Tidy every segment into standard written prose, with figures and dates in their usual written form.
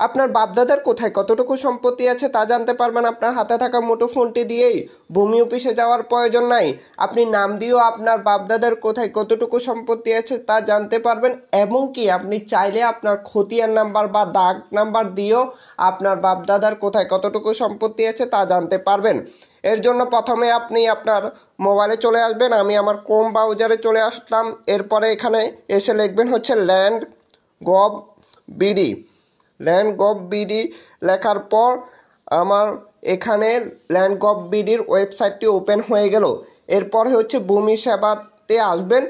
আপনার বাপদাদার কোথায় কতটুকু সম্পত্তি আছে তা জানতে পারবেন আপনার হাতে থাকা মুঠোফোনটি দিয়েই। ভূমি অফিসে যাওয়ার প্রয়োজন নাই, আপনি নাম দিয়েও আপনার বাপদাদার কোথায় কতটুকু সম্পত্তি আছে তা জানতে পারবেন। এবং কি আপনি চাইলে আপনার খতিয়ান নাম্বার বা দাগ নাম্বার দিয়েও আপনার বাপদাদার কোথায় কতটুকু সম্পত্তি আছে তা জানতে পারবেন। এর জন্য প্রথমে আপনি আপনার মোবাইলে চলে আসবেন। আমি আমার ক্রোম ব্রাউজারে চলে আসলাম। এরপরে এখানে এসে লিখবেন হচ্ছে land gov BD. Land gov BD লেখার পর আমার এখানে ল্যান্ড গভ বিডির ওয়েবসাইটটি ওপেন হয়ে গেল। এরপরে হচ্ছে ভূমি সেবাতে আসবেন।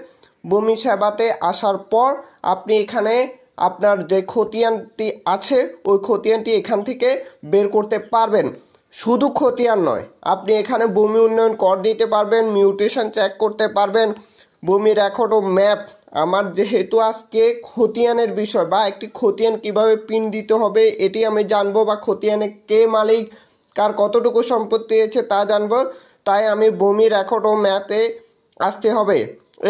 ভূমি সেবাতে আসার পর আপনি এখানে আপনার যে খতিয়ানটি আছে ওই খতিয়ানটি এখান থেকে বের করতে পারবেন। শুধু খতিয়ান নয়, আপনি এখানে ভূমি উন্নয়ন কর দিতে পারবেন, মিউটেশন চেক করতে পারবেন, ভূমি রেকর্ড ও ম্যাপ। আমার যেহেতু আজকে খতিয়ানের বিষয় বা একটি খতিয়ান কিভাবে পিন দিতে হবে এটি আমি জানবো, বা খতিয়ানে কে মালিক, কার কতটুকু সম্পত্তি আছে তা জানবো, তাই আমি ভূমি রেকর্ড ও ম্যাপে আসতে হবে।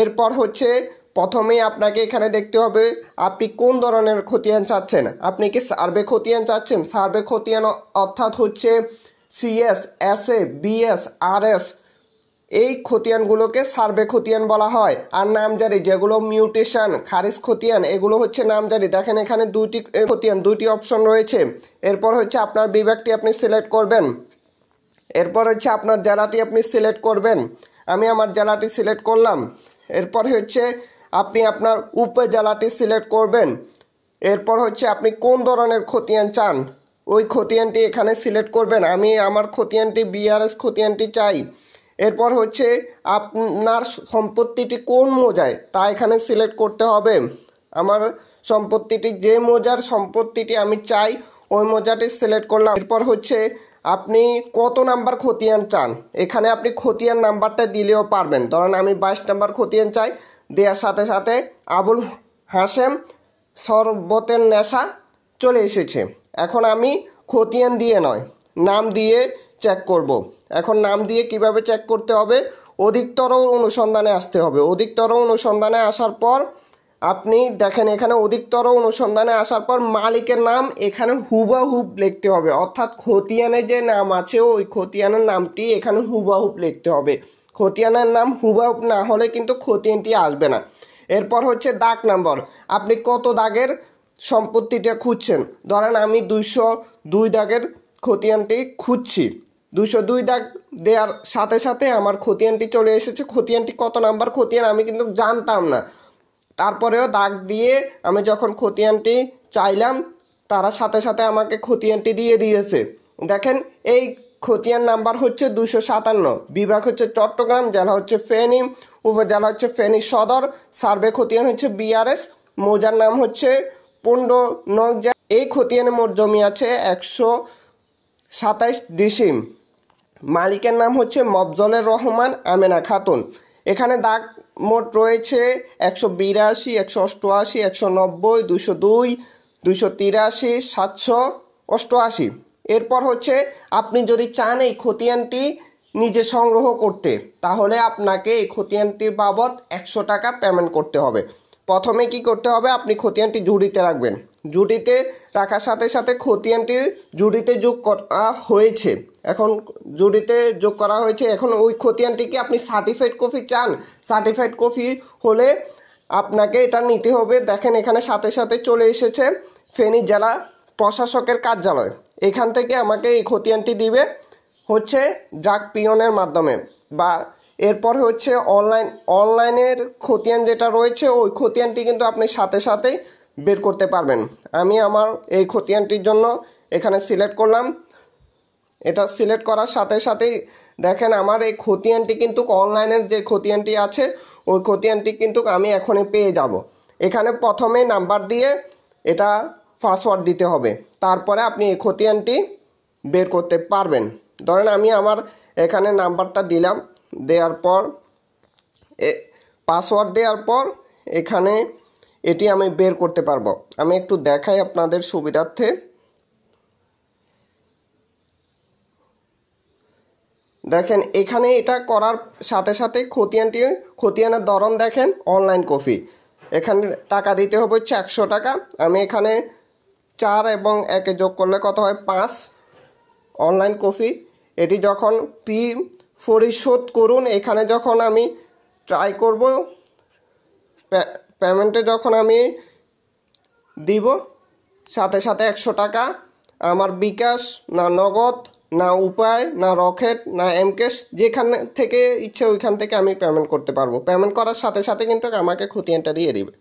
এরপর হচ্ছে প্রথমেই আপনাকে এখানে দেখতে হবে আপনি কোন ধরনের খতিয়ান চাচ্ছেন। আপনি কি সার্ভে খতিয়ান চাচ্ছেন? সার্ভে খতিয়ান অর্থাৎ হচ্ছে সিএস, এসএ, বিএস, আরএস, এই খতিয়ানগুলোকে সার্ভে খতিয়ান বলা হয়। আর নামজারি যেগুলো মিউটেশন, খারিজ খতিয়ান, এগুলো হচ্ছে নামজারি। দেখেন এখানে দুটি খতিয়ান, দুটি অপশন রয়েছে। এরপর হচ্ছে আপনার বিভাগটি আপনি সিলেক্ট করবেন। এরপর হচ্ছে আপনার জেলাটি আপনি সিলেক্ট করবেন। আমি আমার জেলাটি সিলেক্ট করলাম। এরপর হচ্ছে আপনি আপনার উপজেলাটি সিলেক্ট করবেন। এরপর হচ্ছে আপনি কোন ধরনের খতিয়ান চান ওই খতিয়ানটি এখানে সিলেক্ট করবেন। আমি আমার খতিয়ানটি বিআরএস খতিয়ানটি চাই। এরপর হচ্ছে আপনার সম্পত্তিটি কোন মৌজায় তা এখানে সিলেক্ট করতে হবে। আমার সম্পত্তিটি যে মৌজার সম্পত্তিটি আমি চাই ওই মৌজাটি সিলেক্ট করলাম। এরপর হচ্ছে আপনি কত নাম্বার খতিয়ান চান, এখানে আপনি খতিয়ান নাম্বারটা দিলেও পারবেন। ধরেন আমি 22 নাম্বার খতিয়ান চাই, দেওয়ার সাথে সাথে আবুল হাশেম শরবতের নেশা চলে এসেছে। এখন আমি খতিয়ান দিয়ে নয়, নাম দিয়ে চেক করব। এখন নাম দিয়ে কিভাবে চেক করতে হবে, অধিকতর অনুসন্ধানে আসতে হবে। অধিকতর অনুসন্ধানে আসার পর আপনি দেখেন এখানে অধিকতর অনুসন্ধানে আসার পর মালিকের নাম এখানে হুবহুব লিখতে হবে, অর্থাৎ খতিয়ানে যে নাম আছে ওই খতিয়ানের নামটি এখানে হুবহুব লিখতে হবে। খতিয়ানের নাম হুবহুব না হলে কিন্তু খতিয়ানটি আসবে না। এরপর হচ্ছে দাগ নম্বর, আপনি কত দাগের সম্পত্তিটা খুঁজছেন। ধরেন আমি 202 দাগের খতিয়ানটি খুঁজছি। 202 দাগ দেওয়ার সাথে সাথে আমার খতিয়ানটি চলে এসেছে। খতিয়ানটি কত নাম্বার খতিয়ান আমি কিন্তু জানতাম না, তারপরেও দাগ দিয়ে আমি যখন খতিয়ানটি চাইলাম তারা সাথে সাথে আমাকে খতিয়ানটি দিয়ে দিয়েছে। দেখেন এই খতিয়ান নাম্বার হচ্ছে 257, বিভাগ হচ্ছে চট্টগ্রাম, জেলা হচ্ছে ফেনী, উপজেলা হচ্ছে ফেনী সদর, সার্ভে খতিয়ান হচ্ছে বিআরএস, মৌজার নাম হচ্ছে 15 নং। এই খতিয়ানে মোট জমি আছে 127 ডিসিম। মালিকের নাম হচ্ছে মফজলের রহমান আমেনা খাতুন। এখানে দাগ মোট রয়েছে 182, 188, 190, 202, 283, 788। এরপর হচ্ছে আপনি যদি চান এই খতিয়ানটি নিজে সংগ্রহ করতে, তাহলে আপনাকে এই খতিয়ানটির বাবদ 100 টাকা পেমেন্ট করতে হবে। প্রথমে কি করতে হবে, আপনি খতিয়ানটি জুড়িতে রাখবেন। জুড়িতে রাখার সাথে সাথে খতিয়ানটি জুড়িতে যোগ করা হয়েছে। এখন জুড়িতে যোগ করা হয়েছে, এখন ওই খতিয়ানটিকে আপনি সার্টিফাইড কপি চান, সার্টিফাইড কপি হলে আপনাকে এটা নিতে হবে। দেখেন এখানে সাথে সাথে চলে এসেছে ফেনী জেলা প্রশাসকের কার্যালয়। এখান থেকে আমাকে এই খতিয়ানটি দিবে হচ্ছে ড্রাগ পিয়নের মাধ্যমে, বা এরপর হচ্ছে অনলাইনের খতিয়ান যেটা রয়েছে ওই খতিয়ানটি কিন্তু আপনি সাথে সাথেই বের করতে পারবেন। আমি আমার এই খতিয়ানটির জন্য এখানে সিলেক্ট করলাম। এটা সিলেক্ট করার সাথে সাথেই দেখেন আমার এই খতিয়ানটি কিন্তু অনলাইনের যে খতিয়ানটি আছে ওই খতিয়ানটি কিন্তু আমি এখনই পেয়ে যাব। এখানে প্রথমে নাম্বার দিয়ে এটা পাসওয়ার্ড দিতে হবে, তারপরে আপনি এই খতিয়ানটি বের করতে পারবেন। ধরেন আমি আমার এখানে নাম্বারটা দিলাম, দেওয়ার পর পাসওয়ার্ড দেওয়ার পর এখানে এটি আমি বের করতে পারবো। আমি একটু দেখাই আপনাদের সুবিধার্থে। দেখেন এখানে এটা করার সাথে সাথে খতিয়ানের ধরন দেখেন অনলাইন কপি। এখানে টাকা দিতে হবে হচ্ছে 100 টাকা। আমি এখানে 4 এবং 1 যোগ করলে কত হয় 5 অনলাইন কপি। এটি যখন পরিশোধ করুন, এখানে যখন আমি ট্রাই করব পেমেন্টে যখন আমি দিব, সাথে সাথে 100 টাকা আমার বিকাশ না নগদ না উপায় না রকেট না এমকেশ, যেখান থেকে ইচ্ছে ওইখান থেকে আমি পেমেন্ট করতে পারবো। পেমেন্ট করার সাথে সাথে কিন্তু আমাকে খতিয়ানটা দিয়ে দিবে।